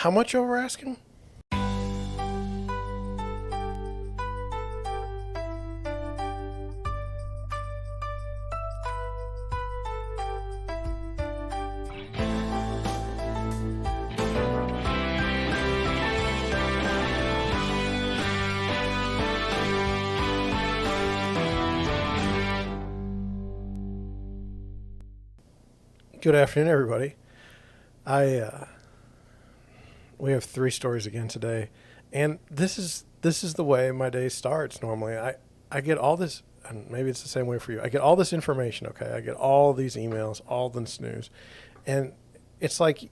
How much over asking? Good afternoon, everybody. I We have three stories again today, and this is the way my day starts normally. I get all this, and maybe it's the same way for you. I get all this information. Okay, I get all these emails, all this news, and it's like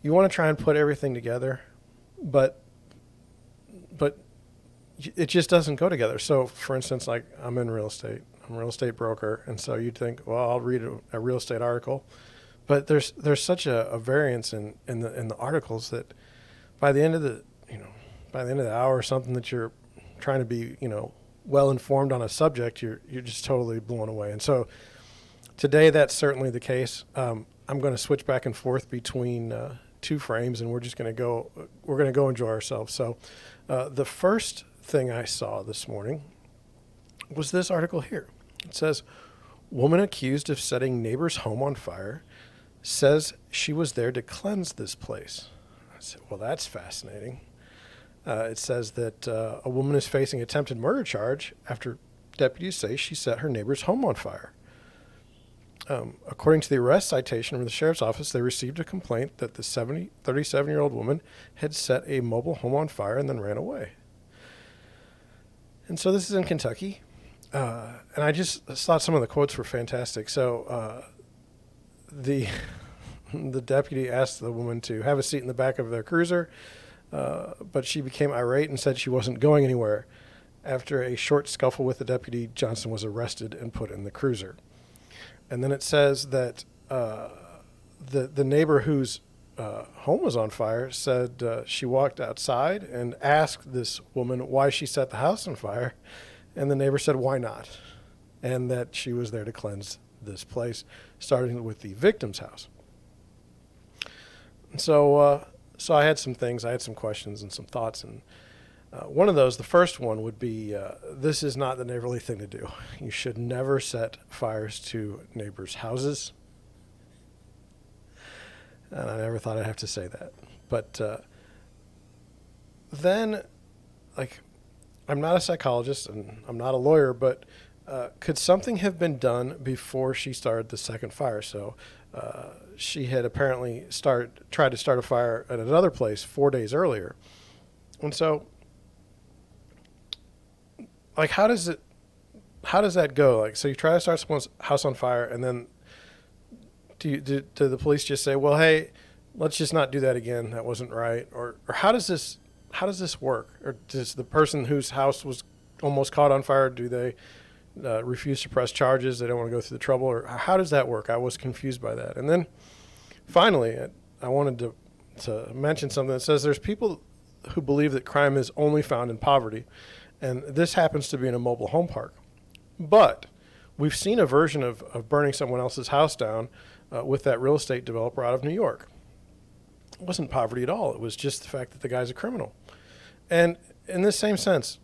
you want to try and put everything together, but but it just doesn't go together. So, for instance, like I'm in real estate. I'm a real estate broker, and so you'd think, well, I'll read a real estate article, but there's such a variance in the articles that by the end of the by the end of the hour or something that you're trying to be well informed on a subject, you're just totally blown away. And so today that's certainly the case. I'm going to switch back and forth between two frames, and we're going to go enjoy ourselves. So the first thing I saw this morning was this article here. It says, woman accused of setting neighbor's home on fire says she was there to cleanse this place. I said, well, that's fascinating. It says that a woman is facing attempted murder charge after deputies say she set her neighbor's home on fire. According to the arrest citation from the sheriff's office, they received a complaint that the 37-year-old woman had set a mobile home on fire and then ran away. And so this is in Kentucky. And I just thought some of the quotes were fantastic. So the deputy asked the woman to have a seat in the back of their cruiser, but she became irate and said she wasn't going anywhere. After a short scuffle with the deputy, Johnson was arrested and put in the cruiser. And then it says that the neighbor whose home was on fire said she walked outside and asked this woman why she set the house on fire. And the neighbor said, why not? And that she was there to cleanse this place, starting with the victim's house. And so I had some things, I had some questions and some thoughts. And one of those, the first one would be, this is not the neighborly thing to do. You should never set fires to neighbors' houses. And I never thought I'd have to say that. But then, I'm not a psychologist and I'm not a lawyer, but could something have been done before she started the second fire? So she had apparently tried to start a fire at another place 4 days earlier. And so, how does that go? So you try to start someone's house on fire, and then do the police just say, well, hey, let's just not do that again. That wasn't right. Or how does this work? Or does the person whose house was almost caught on fire, do they refuse to press charges? They don't want to go through the trouble? Or how does that work? I was confused by that. And then finally, I wanted to mention something that says there's people who believe that crime is only found in poverty. And this happens to be in a mobile home park. But we've seen a version of burning someone else's house down with that real estate developer out of New York. It wasn't poverty at all. It was just the fact that the guy's a criminal. And in this same sense,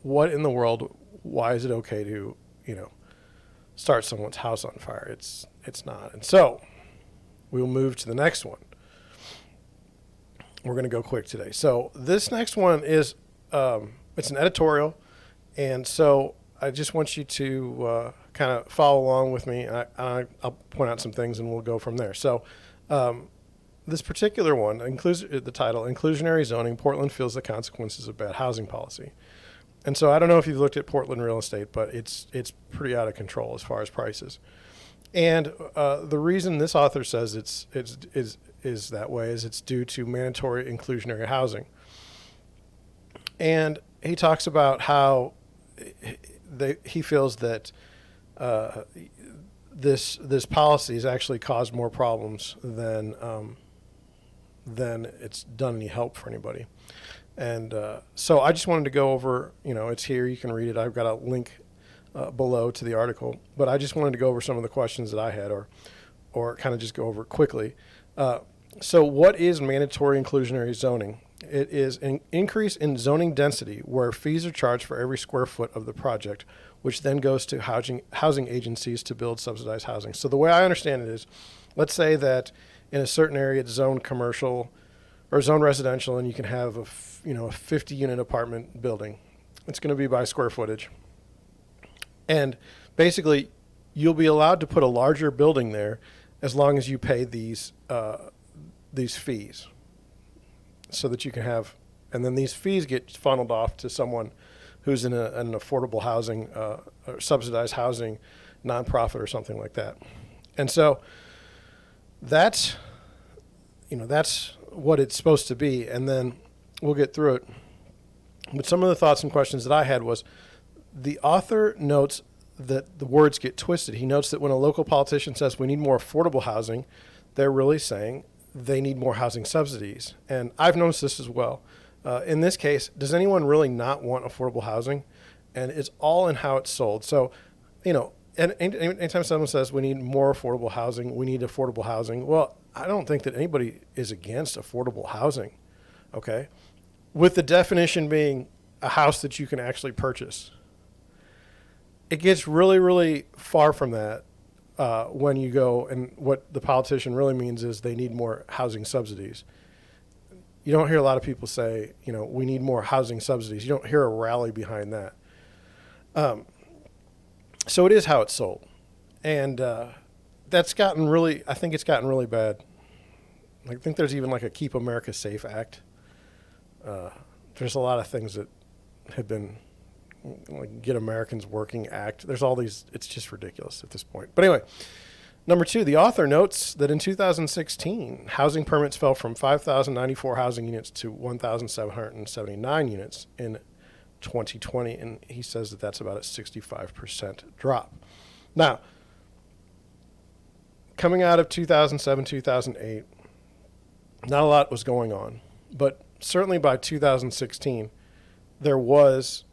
what in the world, why is it okay to, start someone's house on fire? It's not. And so we'll move to the next one. We're going to go quick today. So this next one is, it's an editorial. And so I just want you to kind of follow along with me. I'll point out some things and we'll go from there. So this particular one includes the title, Inclusionary Zoning, Portland Feels the Consequences of Bad Housing Policy. And so I don't know if you've looked at Portland real estate, but it's pretty out of control as far as prices. And the reason this author says is that way is it's due to mandatory inclusionary housing. And he talks about how he feels that this policy has actually caused more problems than it's done any help for anybody. And so I just wanted to go over, it's here, you can read it. I've got a link below to the article, but I just wanted to go over some of the questions that I had, or or kind of just go over it quickly. So what is mandatory inclusionary zoning? It is an increase in zoning density where fees are charged for every square foot of the project, which then goes to housing agencies to build subsidized housing. So the way I understand it is, let's say that in a certain area it's zoned commercial or zoned residential, and you can have a 50 unit apartment building. It's going to be by square footage. And basically you'll be allowed to put a larger building there as long as you pay these fees, so that you can have, and then these fees get funneled off to someone who's in an affordable housing, or subsidized housing nonprofit or something like that. And so that's what it's supposed to be. And then we'll get through it. But some of the thoughts and questions that I had was, the author notes that the words get twisted. He notes that when a local politician says we need more affordable housing, they're really saying they need more housing subsidies. And I've noticed this as well. In this case, does anyone really not want affordable housing? And it's all in how it's sold. So, and anytime someone says we need more affordable housing, we need affordable housing, well, I don't think that anybody is against affordable housing, okay? With the definition being a house that you can actually purchase. It gets really, really far from that. When you go, and what the politician really means is they need more housing subsidies. You don't hear a lot of people say, we need more housing subsidies. You don't hear a rally behind that. So it is how it's sold. And that's gotten really, I think it's gotten really bad. I think there's even like a Keep America Safe Act. There's a lot of things that have been like Get Americans Working Act. There's all these, it's just ridiculous at this point. But anyway, number 2, the author notes that in 2016, housing permits fell from 5,094 housing units to 1,779 units in 2020. And he says that that's about a 65% drop. Now, coming out of 2007, 2008, not a lot was going on. But certainly by 2016, there was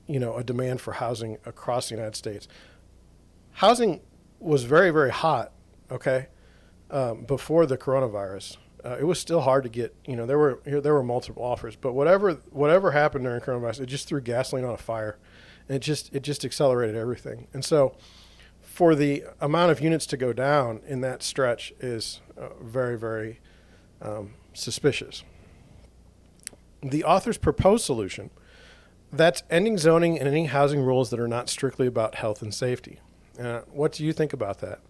a demand for housing across the United States. Housing was very, very hot, okay, before the coronavirus. It was still hard to get, there were multiple offers, but whatever happened during coronavirus, it just threw gasoline on a fire, and it just accelerated everything. And so for the amount of units to go down in that stretch is very, very suspicious. The author's proposed solution, that's ending zoning and any housing rules that are not strictly about health and safety. What do you think about that?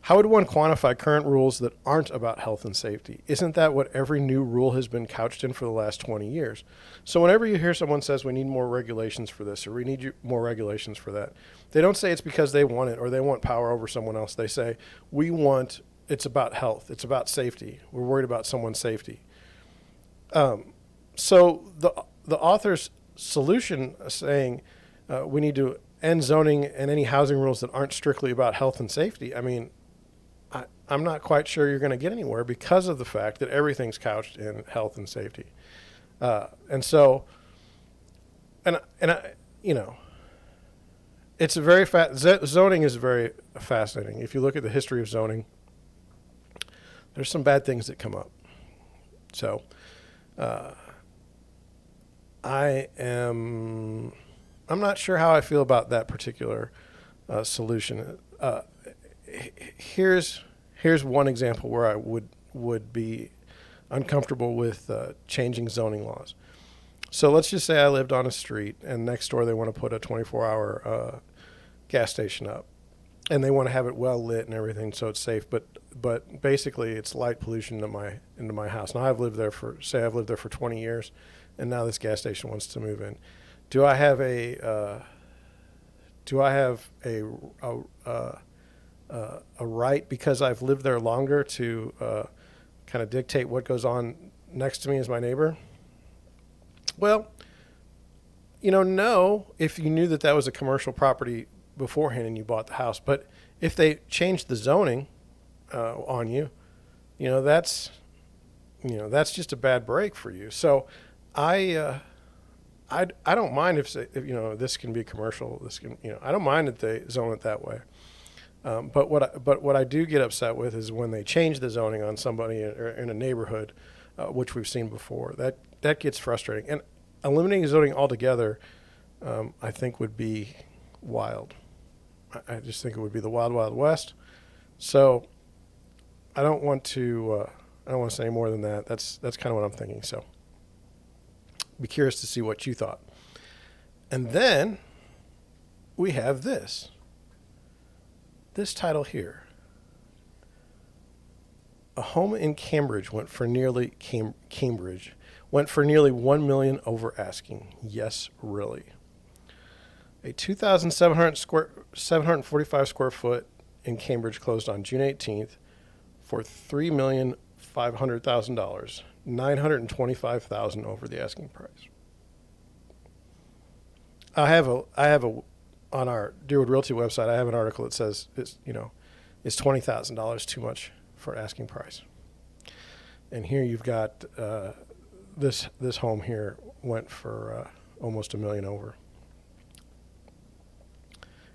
How would one quantify current rules that aren't about health and safety? Isn't that what every new rule has been couched in for the last 20 years? So whenever you hear someone says we need more regulations for this or we need more regulations for that, they don't say it's because they want it or they want power over someone else. They say it's about health. It's about safety. We're worried about someone's safety. So the author's solution saying we need to end zoning and any housing rules that aren't strictly about health and safety, I mean, I'm not quite sure you're going to get anywhere because of the fact that everything's couched in health and safety. And so, and I, it's a very zoning is very fascinating. If you look at the history of zoning, there's some bad things that come up. So, I'm not sure how I feel about that particular solution. Here's one example where I would be uncomfortable with changing zoning laws. So let's just say I lived on a street and next door they want to put a 24-hour gas station up, and they want to have it well lit and everything so it's safe. But basically it's light pollution into my house. Now I've lived there for 20 years, and now this gas station wants to move in. Do I have a right because I've lived there longer to kind of dictate what goes on next to me as my neighbor? Well, no, if you knew that was a commercial property beforehand and you bought the house. But if they changed the zoning on you, that's just a bad break for you. So I don't mind if this can be commercial. This can, I don't mind that they zone it that way. But what I do get upset with is when they change the zoning on somebody in a neighborhood, which we've seen before. That gets frustrating. And eliminating zoning altogether, I think would be wild. I just think it would be the wild, wild west. So I don't want to say any more than that. That's kind of what I'm thinking. So be curious to see what you thought. And then we have this title here. A home in Cambridge went for nearly $1 million over asking. Yes, really. A 2,745 square foot in Cambridge closed on June 18th for $3,500,000, $925,000 over the asking price. I have a on our Deerwood Realty website. I have an article that says is $20,000 too much for asking price. And here you've got this home here went for almost $1 million over.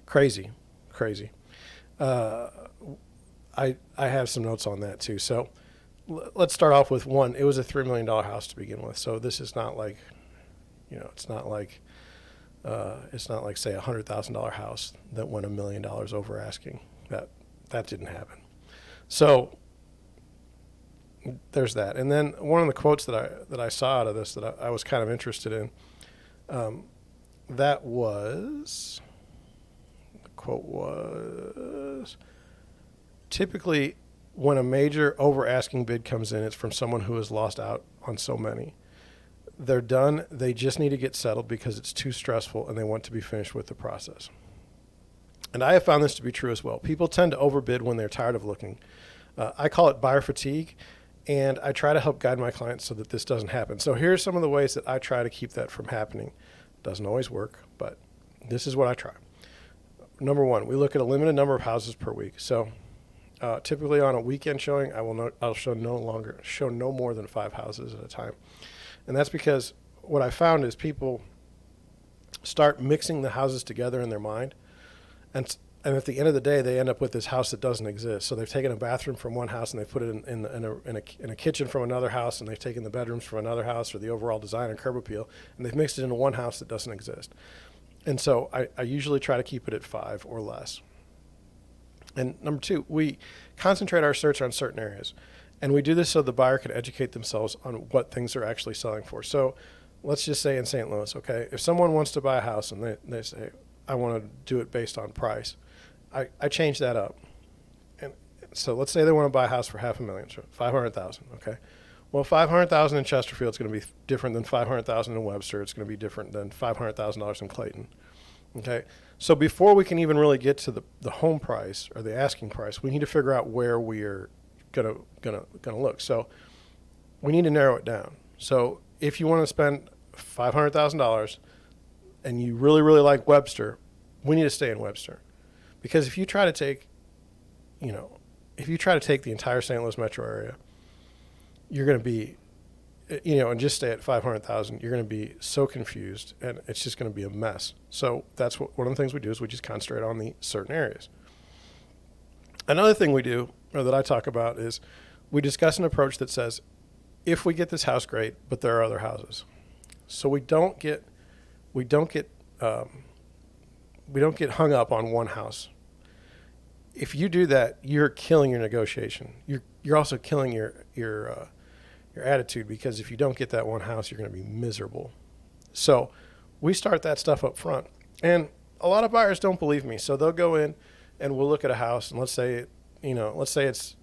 Crazy. I have some notes on that too. So let's start off with one. It was a $3 million house to begin with. So this is not like, it's not like say a $100,000 house that went $1 million over asking. That didn't happen. So there's that. And then one of the quotes that I saw out of this that I was kind of interested in, that was, the quote was, typically when a major over asking bid comes in, it's from someone who has lost out on so many. They're done. They just need to get settled because it's too stressful and they want to be finished with the process. And I have found this to be true as well. People tend to overbid when they're tired of looking. I call it buyer fatigue, and I try to help guide my clients so that this doesn't happen. So here's some of the ways that I try to keep that from happening. Doesn't always work, but this is what I try. Number one, we look at a limited number of houses per week. So typically on a weekend showing, I'll show no more than 5 houses at a time. And that's because what I found is people start mixing the houses together in their mind. And at the end of the day, they end up with this house that doesn't exist. So they've taken a bathroom from one house and they've put it in a kitchen from another house, and they've taken the bedrooms from another house or the overall design and curb appeal, and they've mixed it into one house that doesn't exist. And so I usually try to keep it at 5 or less. And number 2, we concentrate our search on certain areas. And we do this so the buyer can educate themselves on what things they're actually selling for. So let's just say in St. Louis, okay, if someone wants to buy a house and they say, I want to do it based on price, I change that up. And so let's say they want to buy a house for $500,000, so $500,000, okay? Well, $500,000 in Chesterfield is going to be different than $500,000 in Webster. It's going to be different than $500,000 in Clayton, okay? So before we can even really get to the home price or the asking price, we need to figure out where we're gonna look. So we need to narrow it down. So if you want to spend $500,000 and you really, really like Webster, we need to stay in Webster. Because if you try to take the entire St. Louis metro area, you're going to be, and just stay at 500,000, you're going to be so confused and it's just going to be a mess. So that's one of the things we do is we just concentrate on the certain areas. Another thing we do, or that I talk about, is we discuss an approach that says, if we get this house, great, but there are other houses. So we don't get hung up on one house. If you do that, you're killing your negotiation. You're also killing your attitude, because if you don't get that one house, you're going to be miserable. So we start that stuff up front, and a lot of buyers don't believe me. So they'll go in and we'll look at a house, and let's say it's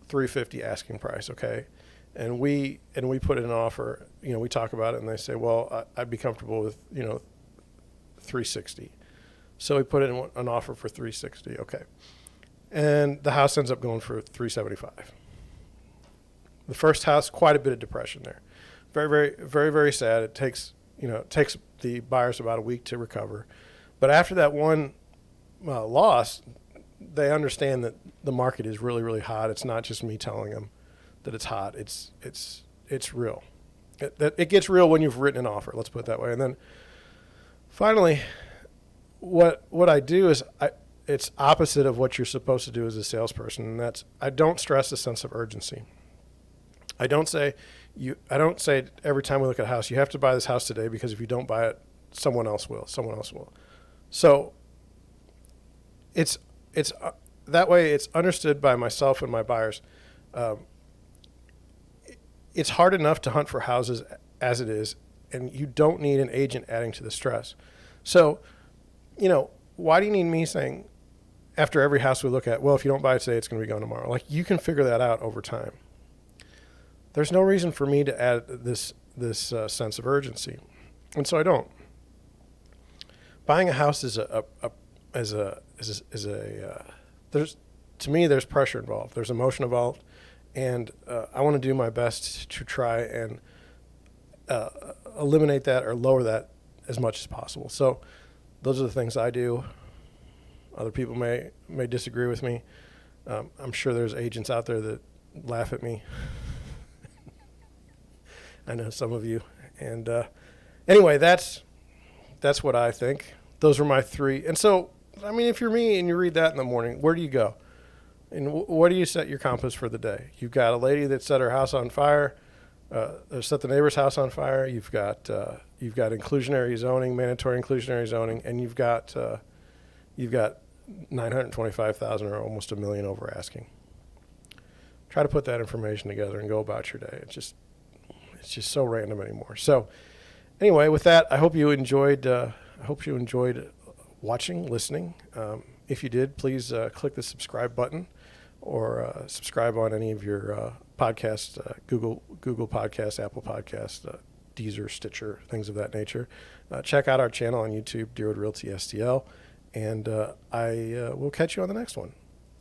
$350 asking price, okay? And we put in an offer, we talk about it, and they say, well, I'd be comfortable with, $360. So we put in an offer for $360, okay. And the house ends up going for $375. The first house, quite a bit of depression there. Very, very, very, very sad. It takes the buyers about a week to recover. But after that one loss, they understand that the market is really, really hot. It's not just me telling them that it's hot. It's real. It gets real when you've written an offer. Let's put it that way. And then finally, what I do is it's opposite of what you're supposed to do as a salesperson, and that's I don't stress a sense of urgency. I don't say every time we look at a house, you have to buy this house today, because if you don't buy it, someone else will. Someone else will. So it's that way. It's understood by myself and my buyers. It's hard enough to hunt for houses as it is, and you don't need an agent adding to the stress. So, why do you need me saying after every house we look at, well, if you don't buy it today, it's going to be gone tomorrow? Like, you can figure that out over time. There's no reason for me to add this sense of urgency, and so I don't. Buying a house is there's, to me, there's pressure involved. There's emotion involved, and I want to do my best to try and eliminate that or lower that as much as possible. So those are the things I do. Other people may disagree with me. I'm sure there's agents out there that laugh at me. I know some of you. And anyway, that's what I think. Those are my three. And so, I mean, if you're me and you read that in the morning, where do you go? And what do you set your compass for the day? You've got a lady that set her house on fire, set the neighbor's house on fire. You've got inclusionary zoning, mandatory inclusionary zoning, and you've got $925,000 or almost $1 million over asking. Try to put that information together and go about your day. It's just so random anymore. So anyway, with that, I hope you enjoyed. Watching, listening. If you did, please click the subscribe button, or subscribe on any of your podcasts, Google Podcasts, Apple Podcasts, Deezer, Stitcher, things of that nature. Check out our channel on YouTube, Deerwood Realty STL, and I will catch you on the next one.